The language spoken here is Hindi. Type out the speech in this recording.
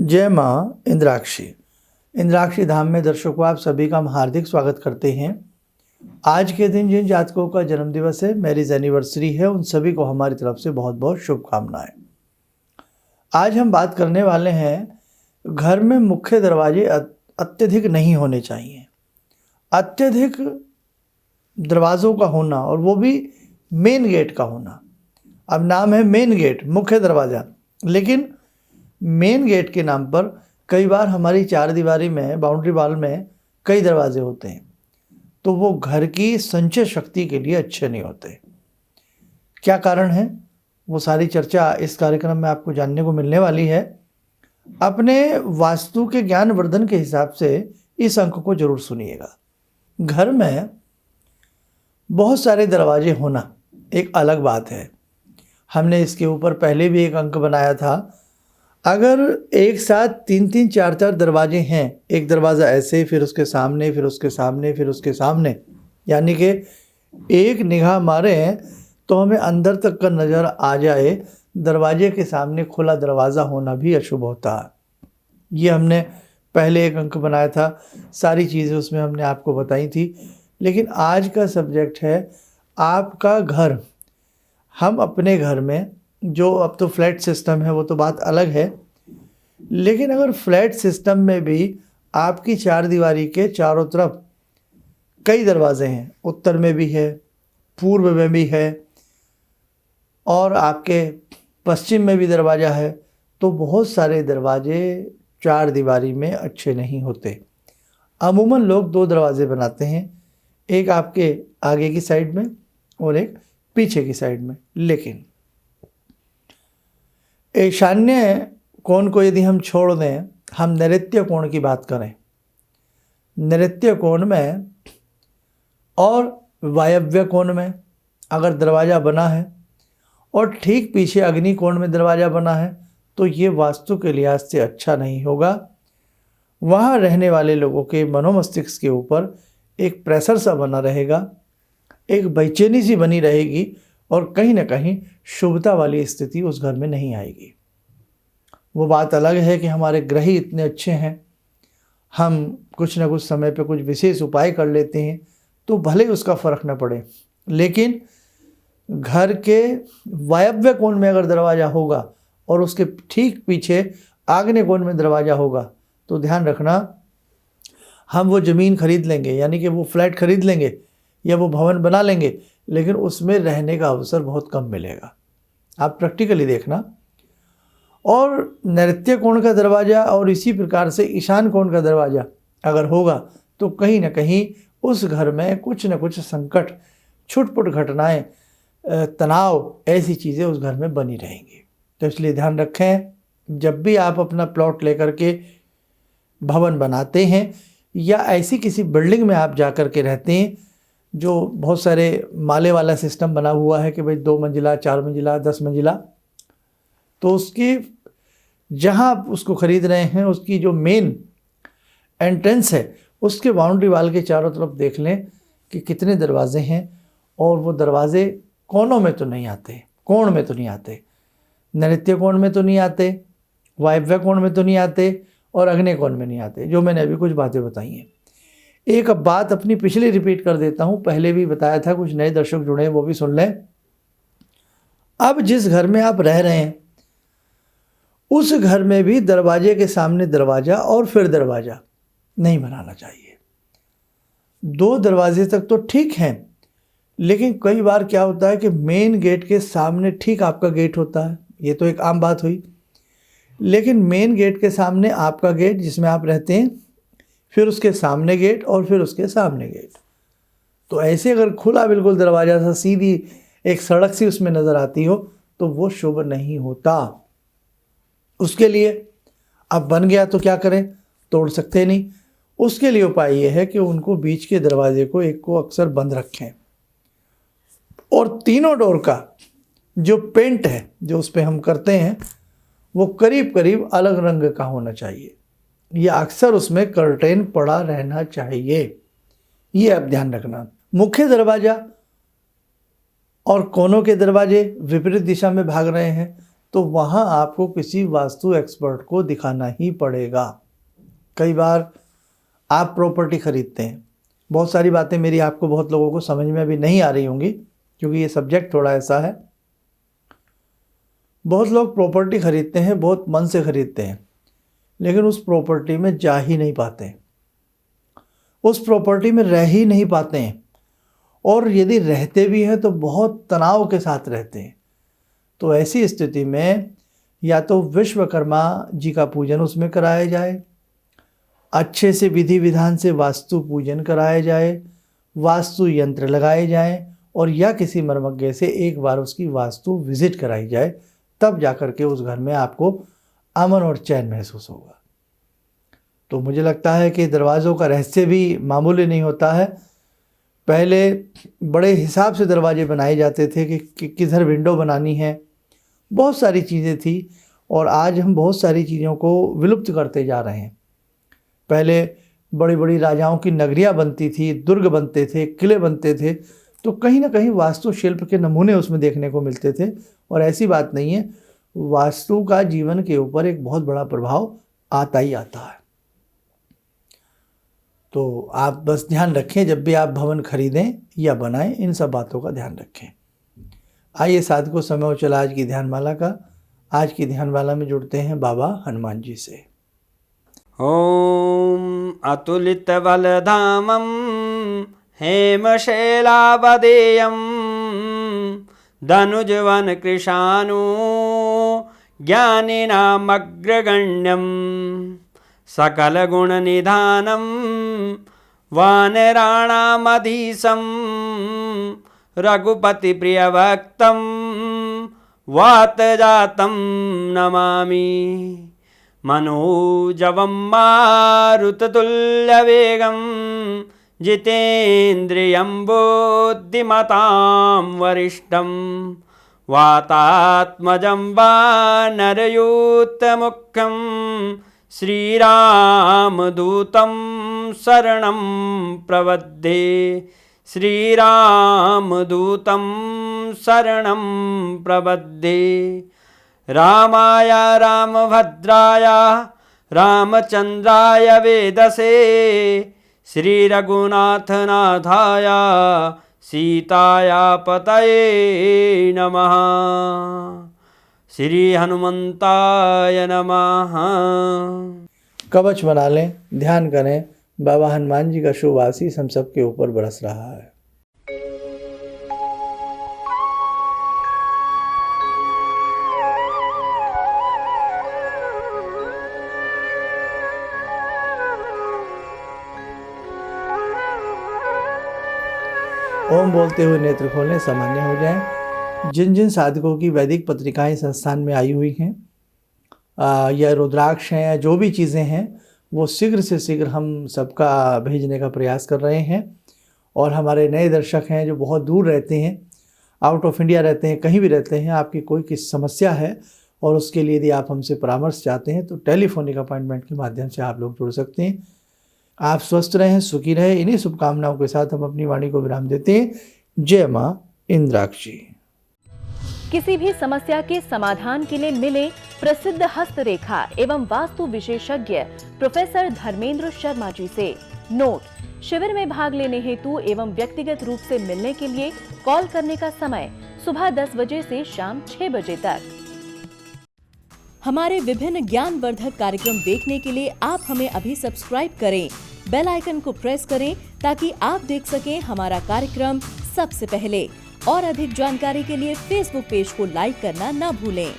जय माँ इंद्राक्षी। इंद्राक्षी धाम में दर्शकों आप सभी का हम हार्दिक स्वागत करते हैं। आज के दिन जिन जातकों का जन्मदिवस है, मैरिज एनिवर्सरी है, उन सभी को हमारी तरफ से बहुत बहुत शुभकामनाएं। आज हम बात करने वाले हैं, घर में मुख्य दरवाजे अत्यधिक नहीं होने चाहिए। अत्यधिक दरवाज़ों का होना, और वो भी मेन गेट का होना। अब नाम है मेन गेट, मुख्य दरवाज़ा, लेकिन मेन गेट के नाम पर कई बार हमारी चार दीवारी में, बाउंड्री वॉल में कई दरवाजे होते हैं, तो वो घर की संचय शक्ति के लिए अच्छे नहीं होते। क्या कारण है, वो सारी चर्चा इस कार्यक्रम में आपको जानने को मिलने वाली है। अपने वास्तु के ज्ञान वर्धन के हिसाब से इस अंक को जरूर सुनिएगा। घर में बहुत सारे दरवाजे होना एक अलग बात है। हमने इसके ऊपर पहले भी एक अंक बनाया था। अगर एक साथ तीन चार दरवाजे हैं, एक दरवाज़ा ऐसे, फिर उसके सामने, फिर उसके सामने, फिर उसके सामने, यानी कि एक निगाह मारे तो हमें अंदर तक का नज़र आ जाए, दरवाजे के सामने खुला दरवाज़ा होना भी अशुभ होता है। ये हमने पहले एक अंक बनाया था, सारी चीज़ें उसमें हमने आपको बताई थी। लेकिन आज का सब्जेक्ट है आपका घर। हम अपने घर में, जो अब तो फ्लैट सिस्टम है वो तो बात अलग है, लेकिन अगर फ्लैट सिस्टम में भी आपकी चार दीवारी के चारों तरफ कई दरवाजे हैं, उत्तर में भी है, पूर्व में भी है, और आपके पश्चिम में भी दरवाज़ा है, तो बहुत सारे दरवाजे चार दीवारी में अच्छे नहीं होते। अमूमन लोग दो दरवाजे बनाते हैं, एक आपके आगे की साइड में और एक पीछे की साइड में। लेकिन ईशान्य कोण को यदि हम छोड़ दें, हम नैऋत्य कोण की बात करें, नैऋत्य कोण में और वायव्य कोण में अगर दरवाज़ा बना है और ठीक पीछे अग्नि कोण में दरवाज़ा बना है, तो ये वास्तु के लिहाज से अच्छा नहीं होगा। वहाँ रहने वाले लोगों के मनोमस्तिष्क के ऊपर एक प्रेशर सा बना रहेगा, एक बेचैनी सी बनी रहेगी, और कहीं ना कहीं शुभता वाली स्थिति उस घर में नहीं आएगी। वो बात अलग है कि हमारे ग्रह ही इतने अच्छे हैं, हम कुछ ना कुछ समय पे कुछ विशेष उपाय कर लेते हैं, तो भले उसका फ़र्क न पड़े। लेकिन घर के वायव्य कोण में अगर दरवाज़ा होगा और उसके ठीक पीछे आग्नेय कोण में दरवाज़ा होगा, तो ध्यान रखना, हम वो ज़मीन खरीद लेंगे, यानी कि वो फ्लैट खरीद लेंगे या वो भवन बना लेंगे, लेकिन उसमें रहने का अवसर बहुत कम मिलेगा। आप प्रैक्टिकली देखना। और नैऋत्य कोण का दरवाज़ा और इसी प्रकार से ईशान कोण का दरवाज़ा अगर होगा, तो कहीं ना कहीं उस घर में कुछ न कुछ संकट, छुटपुट घटनाएं, तनाव, ऐसी चीज़ें उस घर में बनी रहेंगी। तो इसलिए ध्यान रखें, जब भी आप अपना प्लॉट लेकर के भवन बनाते हैं या ऐसी किसी बिल्डिंग में आप जा कर के रहते हैं जो बहुत सारे माले वाला सिस्टम बना हुआ है कि भाई 2 मंजिला, 4 मंजिला, 10 मंजिला, तो उसकी जहाँ आप उसको ख़रीद रहे हैं, उसकी जो मेन एंट्रेंस है, उसके बाउंड्री वाल के चारों तरफ देख लें कि कितने दरवाजे हैं, और वो दरवाजे कोनों में तो नहीं आते, कोण में तो नहीं आते, नैऋत्य कोण में तो नहीं आते, वायव्य कोण में तो नहीं आते, और अग्नेय कोण में नहीं आते, जो मैंने अभी कुछ बातें बताई हैं। एक अब बात अपनी पिछली रिपीट कर देता हूँ, पहले भी बताया था, कुछ नए दर्शक जुड़े हैं वो भी सुन लें। अब जिस घर में आप रह रहे हैं, उस घर में भी दरवाजे के सामने दरवाज़ा और फिर दरवाज़ा नहीं बनाना चाहिए। 2 दरवाजे तक तो ठीक हैं, लेकिन कई बार क्या होता है कि मेन गेट के सामने ठीक आपका गेट होता है, ये तो एक आम बात हुई, लेकिन मेन गेट के सामने आपका गेट जिसमें आप रहते हैं, फिर उसके सामने गेट और फिर उसके सामने गेट, तो ऐसे अगर खुला बिल्कुल दरवाज़ा सा, सीधी एक सड़क सी उसमें नज़र आती हो, तो वो शुभ नहीं होता। उसके लिए अब बन गया तो क्या करें, तोड़ सकते नहीं। उसके लिए उपाय ये है कि उनको बीच के दरवाजे को, एक को अक्सर बंद रखें, और तीनों डोर का जो पेंट है, जो उस पर हम करते हैं, वो करीब करीब अलग रंग का होना चाहिए, या अक्सर उसमें कर्टेन पड़ा रहना चाहिए। ये अब ध्यान रखना। मुख्य दरवाज़ा और कोनों के दरवाजे विपरीत दिशा में भाग रहे हैं, तो वहाँ आपको किसी वास्तु एक्सपर्ट को दिखाना ही पड़ेगा। कई बार आप प्रॉपर्टी खरीदते हैं, बहुत सारी बातें मेरी आपको बहुत लोगों को समझ में अभी नहीं आ रही होंगी क्योंकि ये सब्जेक्ट थोड़ा ऐसा है। बहुत लोग प्रॉपर्टी खरीदते हैं, बहुत मन से खरीदते हैं, लेकिन उस प्रॉपर्टी में जा ही नहीं पाते, उस प्रॉपर्टी में रह ही नहीं पाते हैं, और यदि रहते भी हैं तो बहुत तनाव के साथ रहते हैं। तो ऐसी स्थिति में या तो विश्वकर्मा जी का पूजन उसमें कराया जाए, अच्छे से विधि विधान से वास्तु पूजन कराया जाए, वास्तु यंत्र लगाए जाएं, और या किसी मर्मज्ञ से एक बार उसकी वास्तु विजिट कराई जाए, तब जाकर के उस घर में आपको अमन और चैन महसूस होगा। तो मुझे लगता है कि दरवाज़ों का रहस्य भी मामूली नहीं होता है। पहले बड़े हिसाब से दरवाजे बनाए जाते थे कि किधर विंडो बनानी है, बहुत सारी चीज़ें थी, और आज हम बहुत सारी चीज़ों को विलुप्त करते जा रहे हैं। पहले बड़ी बड़ी राजाओं की नगरियाँ बनती थी, दुर्ग बनते थे, किले बनते थे, तो कहीं ना कहीं वास्तु शिल्प के नमूने उसमें देखने को मिलते थे। और ऐसी बात नहीं है, वास्तु का जीवन के ऊपर एक बहुत बड़ा प्रभाव आता ही आता है। तो आप बस ध्यान रखें, जब भी आप भवन खरीदें या बनाएं, इन सब बातों का ध्यान रखें। आइए साधकों, समय हो चला आज की ध्यानमाला का। आज की ध्यानमाला में जुड़ते हैं बाबा हनुमान जी से। ॐ अतुलितबलधामं हेमशैलावदेयं धनुजवनकृशानु ज्ञानिनामग्रगण्यं सकलगुणनिधानं वानराणामधीशं रघुपतिप्रियभक्तं वातजातं नमामि। मनोजवं मारुततुल्यवेगं जितेन्द्रियं बुद्धिमतां वरिष्ठं वातात्मजं वानरयूथमुख्यं श्रीरामदूतं शरणं प्रपद्ये। श्रीरामदूतं शरणं प्रपद्ये। रामाय रामभद्राय रामचन्द्राय वेदसे श्रीरघुनाथनाथाय सीताया पतये नमः। श्री हनुमंताय नमः। कवच बना लें, ध्यान करें, बाबा हनुमान जी का शुभ आशीष हम सबके ऊपर बरस रहा है। ओम बोलते हुए नेत्र खोलें, सामान्य हो जाएं। जिन जिन साधकों की वैदिक पत्रिकाएं संस्थान में आई हुई हैं या रुद्राक्ष हैं या जो भी चीज़ें हैं, वो शीघ्र से शीघ्र हम सबका भेजने का प्रयास कर रहे हैं। और हमारे नए दर्शक हैं जो बहुत दूर रहते हैं, आउट ऑफ इंडिया रहते हैं, कहीं भी रहते हैं, आपकी कोई किसी समस्या है और उसके लिए यदि आप हमसे परामर्श चाहते हैं तो टेलीफोनिक अपॉइंटमेंट के माध्यम से आप लोग जुड़ सकते हैं। आप स्वस्थ रहें, सुखी रहें, इन्हीं शुभकामनाओं के साथ हम अपनी वाणी को विराम देते हैं। जय मां इंद्राक्षी। किसी भी समस्या के समाधान के लिए मिले प्रसिद्ध हस्तरेखा एवं वास्तु विशेषज्ञ प्रोफेसर धर्मेंद्र शर्मा जी से। नोट: शिविर में भाग लेने हेतु एवं व्यक्तिगत रूप से मिलने के लिए कॉल करने का समय सुबह 10 बजे से शाम 6 बजे तक। हमारे विभिन्न ज्ञानवर्धक कार्यक्रम देखने के लिए आप हमें अभी सब्सक्राइब करें, बेल आइकन को प्रेस करें ताकि आप देख सकें हमारा कार्यक्रम सबसे पहले। और अधिक जानकारी के लिए फेसबुक पेज को लाइक करना न भूलें।